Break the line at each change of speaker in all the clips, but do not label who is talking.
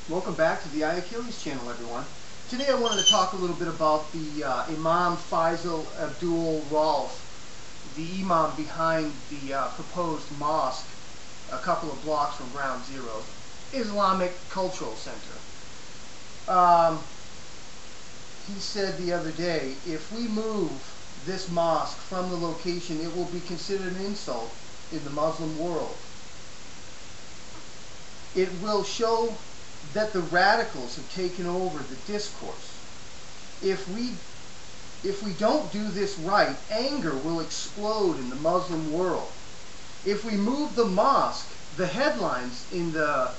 Welcome back to the Achilles channel, everyone. Today I wanted to talk a little bit about the Imam Abdul Rauf, the imam behind the proposed mosque a couple of blocks from Ground Zero, Islamic Cultural Center. He said the other day, if we move this mosque from the location, it will be considered an insult in the Muslim world. It will show that the radicals have taken over the discourse. If we don't do this right, anger will explode in the Muslim world. If we move the mosque, the headlines in the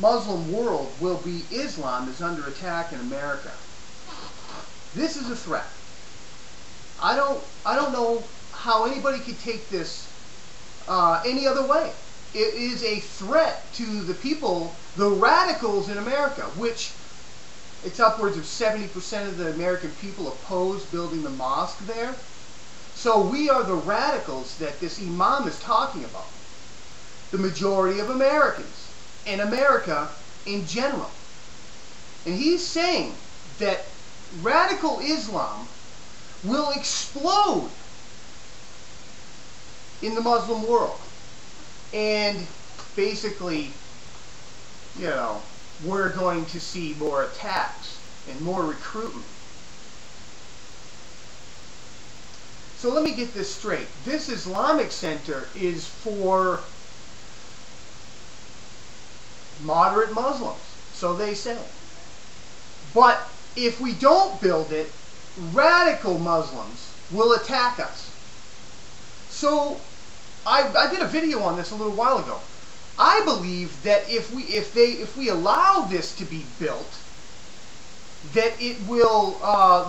Muslim world will be Islam is under attack in America. This is a threat. I don't know how anybody could take this any other way. It is a threat to the people, the radicals in America, which it's upwards of 70% of the American people oppose building the mosque there. So we are the radicals that this imam is talking about. The majority of Americans and America in general. And he's saying that radical Islam will explode in the Muslim world. And basically, you know, we're going to see more attacks and more recruitment. So let me get this straight. This Islamic Center is for moderate Muslims, so they say. But if we don't build it, radical Muslims will attack us. So I did a video on this a little while ago. I believe that if we allow this to be built, that it will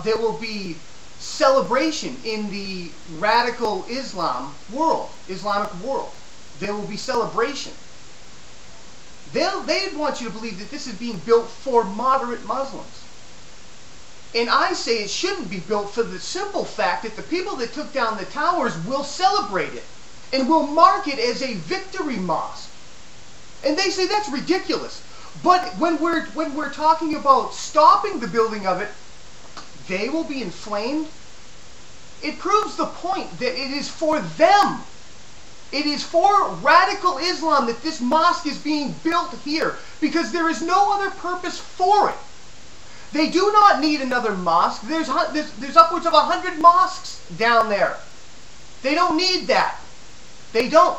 there will be celebration in the radical Islamic world. There will be celebration. They'd want you to believe that this is being built for moderate Muslims. And I say it shouldn't be built for the simple fact that the people that took down the towers will celebrate it and will mark it as a victory mosque. And they say that's ridiculous. But when we're talking about stopping the building of it, they will be inflamed. It proves the point that it is for them. It is for radical Islam that this mosque is being built here, because there is no other purpose for it. They do not need another mosque. There's upwards of 100 mosques down there. They don't need that. They don't.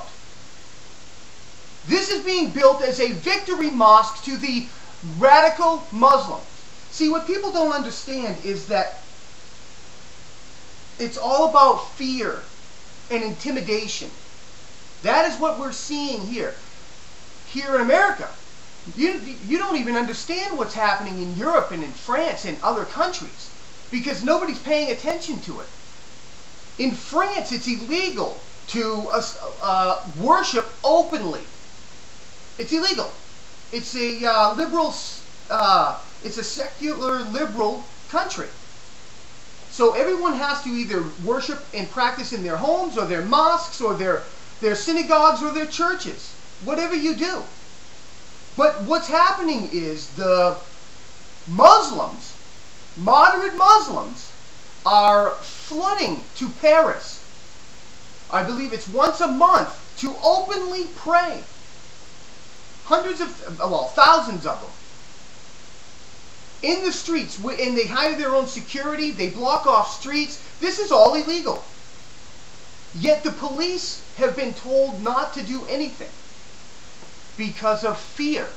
This is being built as a victory mosque to the radical Muslims. See, what people don't understand is that it's all about fear and intimidation. That is what we're seeing here in America. You don't even understand what's happening in Europe and in France and other countries because nobody's paying attention to it. In France, it's illegal to worship openly. It's illegal. It's a liberal, it's a secular liberal country. So everyone has to either worship and practice in their homes or their mosques or their synagogues or their churches. Whatever you do. But what's happening is the Muslims, moderate Muslims, are flooding to Paris. I believe it's once a month to openly pray. Thousands of them. In the streets, and they hire their own security, they block off streets. This is all illegal. Yet the police have been told not to do anything because of fear.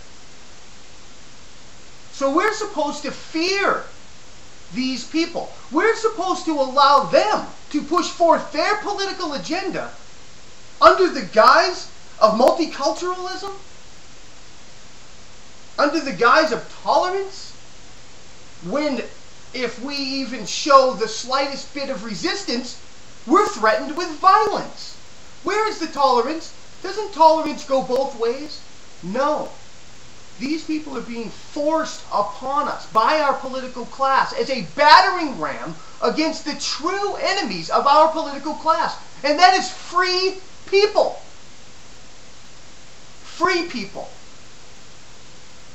So we're supposed to fear these people. We're supposed to allow them to push forth their political agenda under the guise of multiculturalism, under the guise of tolerance, when if we even show the slightest bit of resistance, we're threatened with violence. Where is the tolerance? Doesn't tolerance go both ways? No. These people are being forced upon us by our political class as a battering ram against the true enemies of our political class. And that is free people. Free people.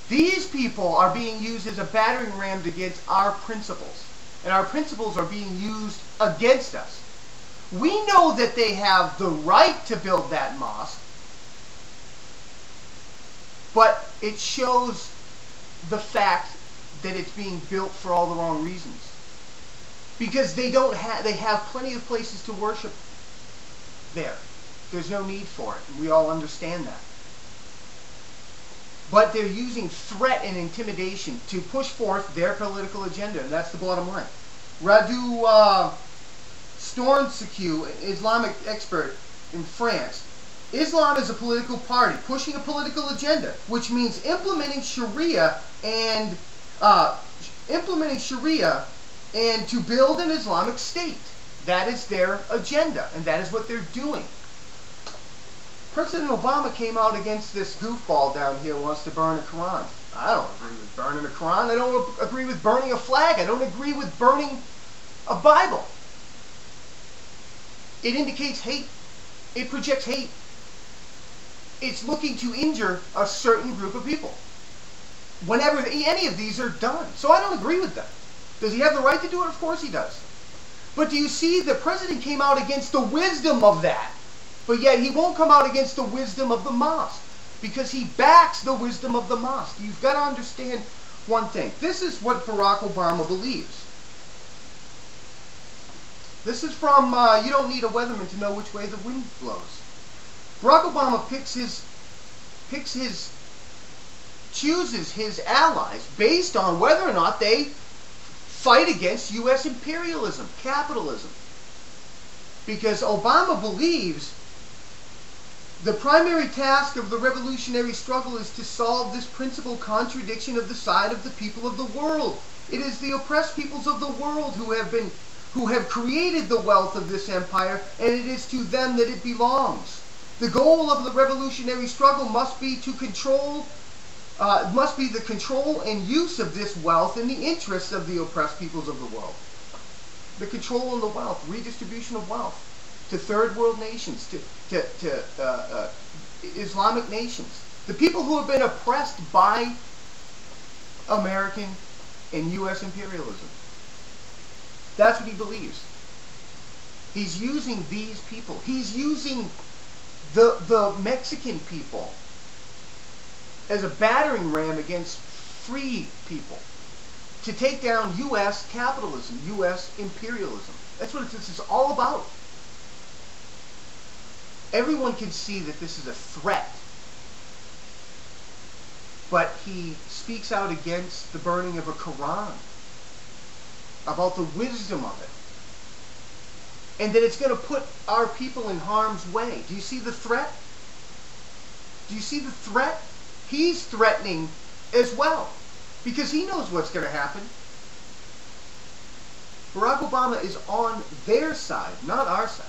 These people are being used as a battering ram against our principles. And our principles are being used against us. We know that they have the right to build that mosque, but it shows the fact that it's being built for all the wrong reasons. Because they have plenty of places to worship there. There's no need for it, and we all understand that. But they're using threat and intimidation to push forth their political agenda, and that's the bottom line. Radu Stornsecu, Islamic expert in France. Islam is a political party pushing a political agenda, which means implementing Sharia and to build an Islamic state. That is their agenda, and that is what they're doing. President Obama came out against this goofball down here who wants to burn a Quran. I don't agree with burning a Quran. I don't agree with burning a flag. I don't agree with burning a Bible. It indicates hate. It projects hate. It's looking to injure a certain group of people whenever any of these are done. So I don't agree with that. Does he have the right to do it? Of course he does. But do you see, the president came out against the wisdom of that. But yet he won't come out against the wisdom of the mosque, because he backs the wisdom of the mosque. You've got to understand one thing. This is what Barack Obama believes. This is from You Don't Need a Weatherman to Know Which Way the Wind Blows. Barack Obama chooses his allies based on whether or not they fight against U.S. imperialism, capitalism. Because Obama believes the primary task of the revolutionary struggle is to solve this principal contradiction of the side of the people of the world. It is the oppressed peoples of the world who have created the wealth of this empire, and it is to them that it belongs. The goal of the revolutionary struggle must be the control and use of this wealth in the interests of the oppressed peoples of the world. The control of the wealth, redistribution of wealth to third world nations, to Islamic nations. The people who have been oppressed by American and U.S. imperialism. That's what he believes. He's using these people. He's using the Mexican people as a battering ram against free people to take down U.S. capitalism, U.S. imperialism. That's what this is all about. Everyone can see that this is a threat. But he speaks out against the burning of a Quran, about the wisdom of it, and that it's going to put our people in harm's way. Do you see the threat? Do you see the threat? He's threatening as well, because he knows what's going to happen. Barack Obama is on their side, not our side.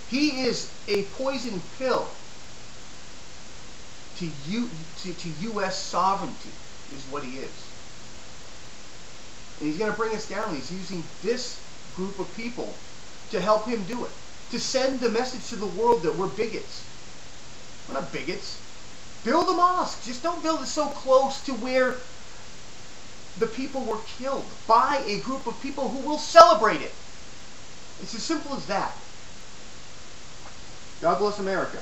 He is a poison pill to U.S. sovereignty, is what he is. And he's going to bring us down. He's using this group of people to help him do it. To send the message to the world that we're bigots. We're not bigots. Build a mosque. Just don't build it so close to where the people were killed by a group of people who will celebrate it. It's as simple as that. God bless America.